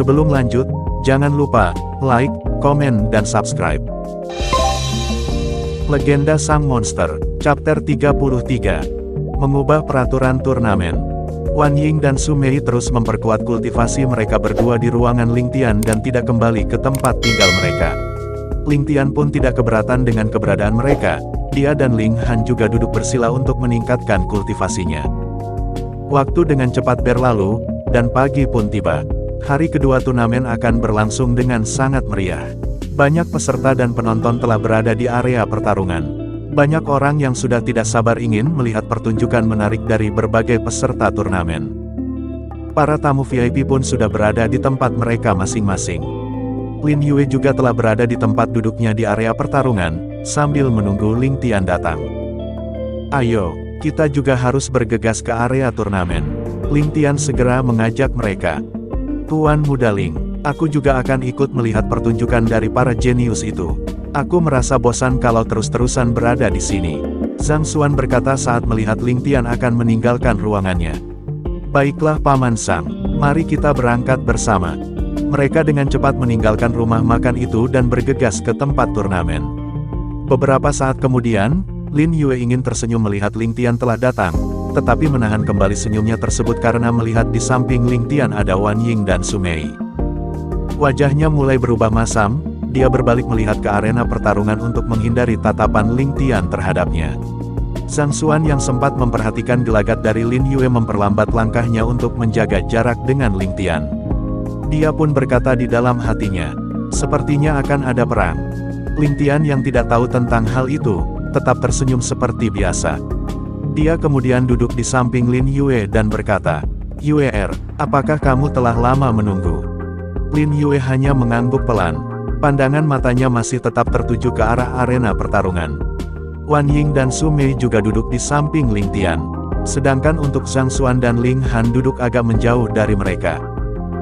Sebelum lanjut, jangan lupa like, komen, dan subscribe. Legenda Sang Monster, Chapter 33. Mengubah peraturan turnamen. Wan Ying dan Su Mei terus memperkuat kultivasi mereka berdua di ruangan Ling Tian dan tidak kembali ke tempat tinggal mereka. Ling Tian pun tidak keberatan dengan keberadaan mereka. Dia dan Ling Han juga duduk bersila untuk meningkatkan kultivasinya. Waktu dengan cepat berlalu, dan pagi pun tiba. Hari kedua turnamen akan berlangsung dengan sangat meriah. Banyak peserta dan penonton telah berada di area pertarungan. Banyak orang yang sudah tidak sabar ingin melihat pertunjukan menarik dari berbagai peserta turnamen. Para tamu VIP pun sudah berada di tempat mereka masing-masing. Lin Yue juga telah berada di tempat duduknya di area pertarungan, sambil menunggu Ling Tian datang. Ayo, kita juga harus bergegas ke area turnamen. Ling Tian segera mengajak mereka. Tuan Muda Ling, aku juga akan ikut melihat pertunjukan dari para jenius itu. Aku merasa bosan kalau terus-terusan berada di sini. Zhang Xuan berkata saat melihat Ling Tian akan meninggalkan ruangannya. Baiklah Paman Sang, mari kita berangkat bersama. Mereka dengan cepat meninggalkan rumah makan itu dan bergegas ke tempat turnamen. Beberapa saat kemudian, Lin Yue ingin tersenyum melihat Ling Tian telah datang, tetapi menahan kembali senyumnya tersebut karena melihat di samping Ling Tian ada Wan Ying dan Su Mei. Wajahnya mulai berubah masam, dia berbalik melihat ke arena pertarungan untuk menghindari tatapan Ling Tian terhadapnya. Zhang Xuan yang sempat memperhatikan gelagat dari Lin Yue memperlambat langkahnya untuk menjaga jarak dengan Ling Tian. Dia pun berkata di dalam hatinya, sepertinya akan ada perang. Ling Tian yang tidak tahu tentang hal itu, tetap tersenyum seperti biasa. Dia kemudian duduk di samping Lin Yue dan berkata, Yue, apakah kamu telah lama menunggu? Lin Yue hanya mengangguk pelan. Pandangan matanya masih tetap tertuju ke arah arena pertarungan. Wan Ying dan Su Mei juga duduk di samping Ling Tian. Sedangkan untuk Zhang Xuan dan Ling Han duduk agak menjauh dari mereka.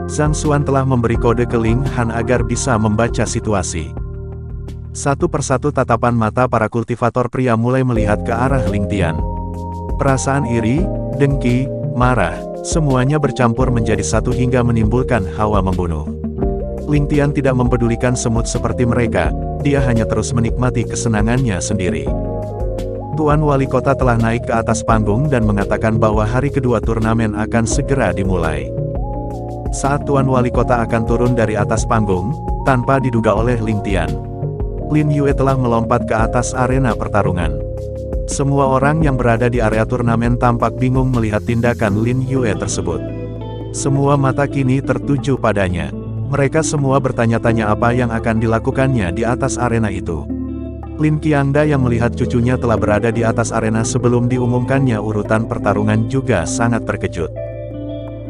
Zhang Xuan telah memberi kode ke Ling Han agar bisa membaca situasi. Satu persatu tatapan mata para kultivator pria mulai melihat ke arah Ling Tian. Perasaan iri, dengki, marah, semuanya bercampur menjadi satu hingga menimbulkan hawa membunuh. Ling Tian tidak mempedulikan semut seperti mereka, dia hanya terus menikmati kesenangannya sendiri. Tuan Wali Kota telah naik ke atas panggung dan mengatakan bahwa hari kedua turnamen akan segera dimulai. Saat Tuan Wali Kota akan turun dari atas panggung, tanpa diduga oleh Ling Tian, Lin Yue telah melompat ke atas arena pertarungan. Semua orang yang berada di area turnamen tampak bingung melihat tindakan Lin Yue tersebut. Semua mata kini tertuju padanya. Mereka semua bertanya-tanya apa yang akan dilakukannya di atas arena itu. Lin Qiangda yang melihat cucunya telah berada di atas arena sebelum diumumkannya urutan pertarungan juga sangat terkejut.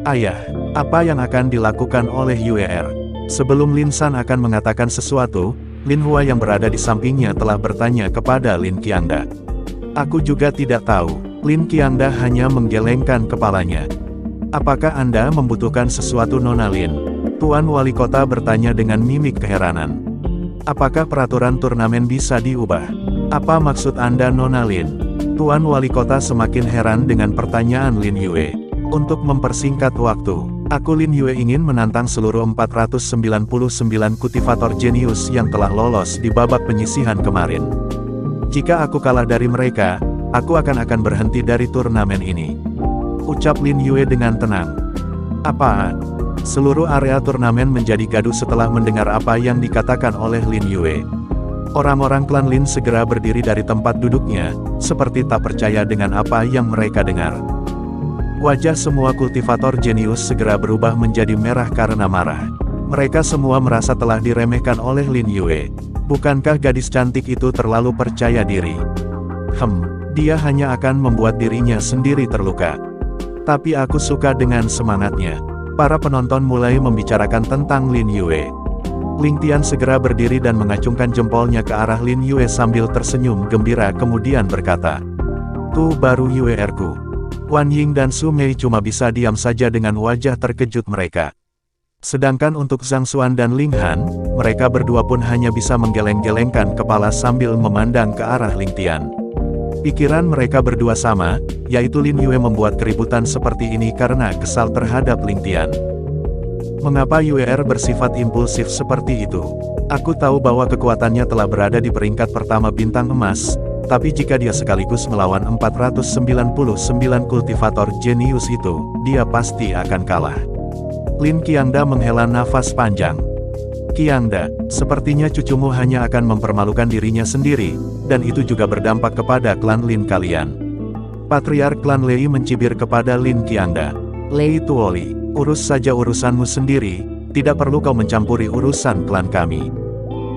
Ayah, apa yang akan dilakukan oleh Yue? Sebelum Lin San akan mengatakan sesuatu, Lin Hua yang berada di sampingnya telah bertanya kepada Lin Qiangda. Aku juga tidak tahu. Lin Qiangda hanya menggelengkan kepalanya. Apakah Anda membutuhkan sesuatu Nona Lin? Tuan Wali Kota bertanya dengan mimik keheranan. Apakah peraturan turnamen bisa diubah? Apa maksud Anda Nona Lin? Tuan Wali Kota semakin heran dengan pertanyaan Lin Yue. Untuk mempersingkat waktu, aku Lin Yue ingin menantang seluruh 499 kultivator jenius yang telah lolos di babak penyisihan kemarin. Jika aku kalah dari mereka, aku akan berhenti dari turnamen ini. Ucap Lin Yue dengan tenang. Apa? Seluruh area turnamen menjadi gaduh setelah mendengar apa yang dikatakan oleh Lin Yue. Orang-orang klan Lin segera berdiri dari tempat duduknya, seperti tak percaya dengan apa yang mereka dengar. Wajah semua kultivator jenius segera berubah menjadi merah karena marah. Mereka semua merasa telah diremehkan oleh Lin Yue. Bukankah gadis cantik itu terlalu percaya diri? Dia hanya akan membuat dirinya sendiri terluka. Tapi aku suka dengan semangatnya. Para penonton mulai membicarakan tentang Lin Yue. Ling Tian segera berdiri dan mengacungkan jempolnya ke arah Lin Yue sambil tersenyum gembira kemudian berkata, "Tuh baru Yue-ku." Wan Ying dan Su Mei cuma bisa diam saja dengan wajah terkejut mereka. Sedangkan untuk Zhang Xuan dan Ling Han, mereka berdua pun hanya bisa menggeleng-gelengkan kepala sambil memandang ke arah Ling Tian. Pikiran mereka berdua sama, yaitu Lin Yue membuat keributan seperti ini karena kesal terhadap Ling Tian. Mengapa UER bersifat impulsif seperti itu? Aku tahu bahwa kekuatannya telah berada di peringkat pertama bintang emas, tapi jika dia sekaligus melawan 499 kultivator jenius itu, dia pasti akan kalah. Lin Qiangda menghela nafas panjang. Qiangda, sepertinya cucumu hanya akan mempermalukan dirinya sendiri, dan itu juga berdampak kepada klan Lin kalian. Patriark klan Lei mencibir kepada Lin Qiangda. Lei Tuoli, urus saja urusanmu sendiri, tidak perlu kau mencampuri urusan klan kami.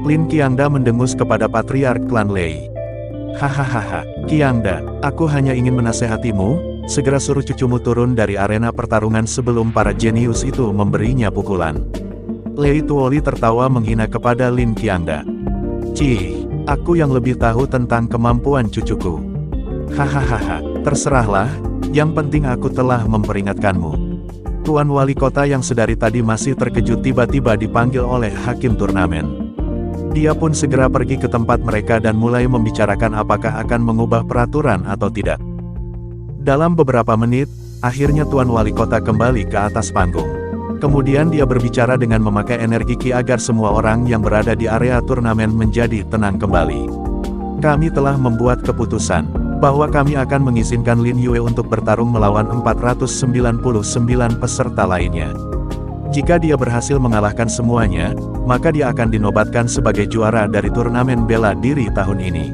Lin Qiangda mendengus kepada Patriark klan Lei. Hahaha, Qiangda, aku hanya ingin menasehatimu, segera suruh cucumu turun dari arena pertarungan sebelum para jenius itu memberinya pukulan. Lei Tuoli tertawa menghina kepada Lin Qiangda. Cih, aku yang lebih tahu tentang kemampuan cucuku. Hahaha, terserahlah, yang penting aku telah memperingatkanmu. Tuan Wali Kota yang sedari tadi masih terkejut tiba-tiba dipanggil oleh hakim turnamen. Dia pun segera pergi ke tempat mereka dan mulai membicarakan apakah akan mengubah peraturan atau tidak. Dalam beberapa menit, akhirnya Tuan Wali Kota kembali ke atas panggung. Kemudian dia berbicara dengan memakai energi Qi agar semua orang yang berada di area turnamen menjadi tenang kembali. Kami telah membuat keputusan bahwa kami akan mengizinkan Lin Yue untuk bertarung melawan 499 peserta lainnya. Jika dia berhasil mengalahkan semuanya, maka dia akan dinobatkan sebagai juara dari turnamen bela diri tahun ini.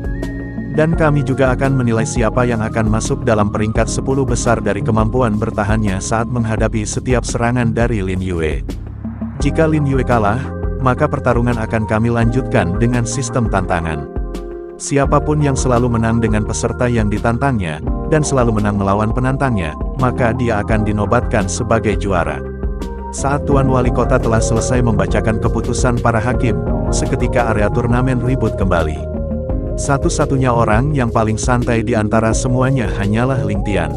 Dan kami juga akan menilai siapa yang akan masuk dalam peringkat 10 besar dari kemampuan bertahannya saat menghadapi setiap serangan dari Lin Yue. Jika Lin Yue kalah, maka pertarungan akan kami lanjutkan dengan sistem tantangan. Siapapun yang selalu menang dengan peserta yang ditantangnya, dan selalu menang melawan penantangnya, maka dia akan dinobatkan sebagai juara. Saat Tuan Wali Kota telah selesai membacakan keputusan para hakim, seketika area turnamen ribut kembali. Satu-satunya orang yang paling santai di antara semuanya hanyalah Ling Tian.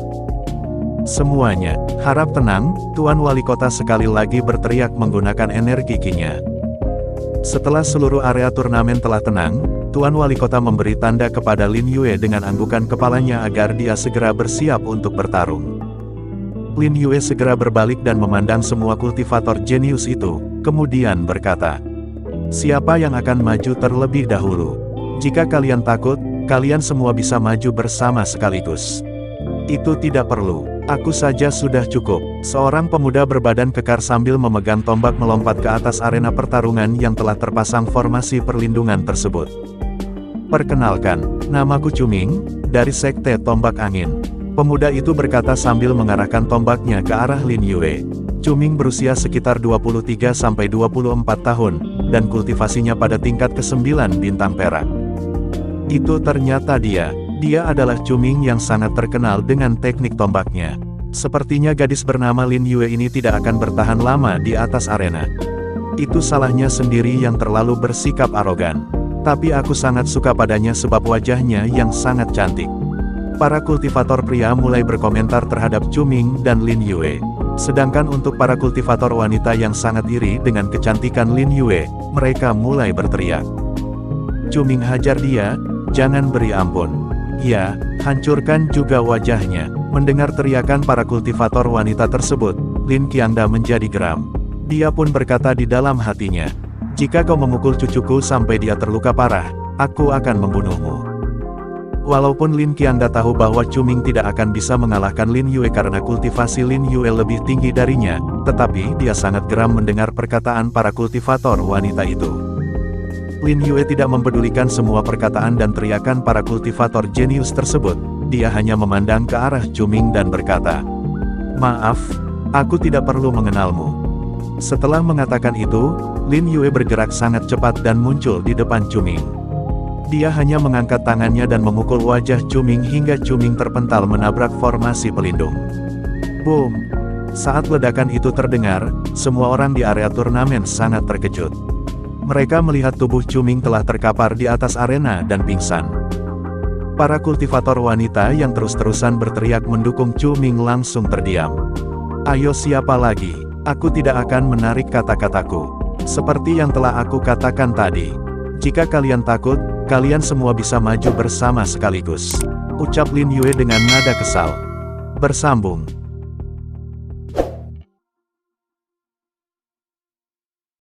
Semuanya, harap tenang, Tuan Wali Kota sekali lagi berteriak menggunakan energi Qi-nya. Setelah seluruh area turnamen telah tenang, Tuan Wali Kota memberi tanda kepada Lin Yue dengan anggukan kepalanya agar dia segera bersiap untuk bertarung. Lin Yue segera berbalik dan memandang semua kultivator jenius itu, kemudian berkata, "Siapa yang akan maju terlebih dahulu? Jika kalian takut, kalian semua bisa maju bersama sekaligus." "Itu tidak perlu, aku saja sudah cukup." Seorang pemuda berbadan kekar sambil memegang tombak melompat ke atas arena pertarungan yang telah terpasang formasi perlindungan tersebut. "Perkenalkan, namaku Cuming, dari Sekte Tombak Angin." Pemuda itu berkata sambil mengarahkan tombaknya ke arah Lin Yue. Cuming berusia sekitar 23-24 tahun, dan kultivasinya pada tingkat ke-9 bintang perak. Itu ternyata dia adalah Cuming yang sangat terkenal dengan teknik tombaknya. Sepertinya gadis bernama Lin Yue ini tidak akan bertahan lama di atas arena. Itu salahnya sendiri yang terlalu bersikap arogan. Tapi aku sangat suka padanya sebab wajahnya yang sangat cantik. Para kultivator pria mulai berkomentar terhadap Cuming dan Lin Yue. Sedangkan untuk para kultivator wanita yang sangat iri dengan kecantikan Lin Yue, mereka mulai berteriak. "Cuming, hajar dia, jangan beri ampun. Ya, hancurkan juga wajahnya." Mendengar teriakan para kultivator wanita tersebut, Lin Qiangda menjadi geram. Dia pun berkata di dalam hatinya, "Jika kau memukul cucuku sampai dia terluka parah, aku akan membunuhmu." Walaupun Lin Qiangda tahu bahwa Cuming tidak akan bisa mengalahkan Lin Yue karena kultivasi Lin Yue lebih tinggi darinya, tetapi dia sangat geram mendengar perkataan para kultivator wanita itu. Lin Yue tidak mempedulikan semua perkataan dan teriakan para kultivator jenius tersebut. Dia hanya memandang ke arah Cuming dan berkata, "Maaf, aku tidak perlu mengenalmu." Setelah mengatakan itu, Lin Yue bergerak sangat cepat dan muncul di depan Cuming. Dia hanya mengangkat tangannya dan memukul wajah Cuming hingga Cuming terpental menabrak formasi pelindung. Boom! Saat ledakan itu terdengar, semua orang di area turnamen sangat terkejut. Mereka melihat tubuh Cuming telah terkapar di atas arena dan pingsan. Para kultivator wanita yang terus-terusan berteriak mendukung Cuming langsung terdiam. "Ayo, siapa lagi? Aku tidak akan menarik kata-kataku. Seperti yang telah aku katakan tadi. Jika kalian takut, kalian semua bisa maju bersama sekaligus," ucap Lin Yue dengan nada kesal. Bersambung.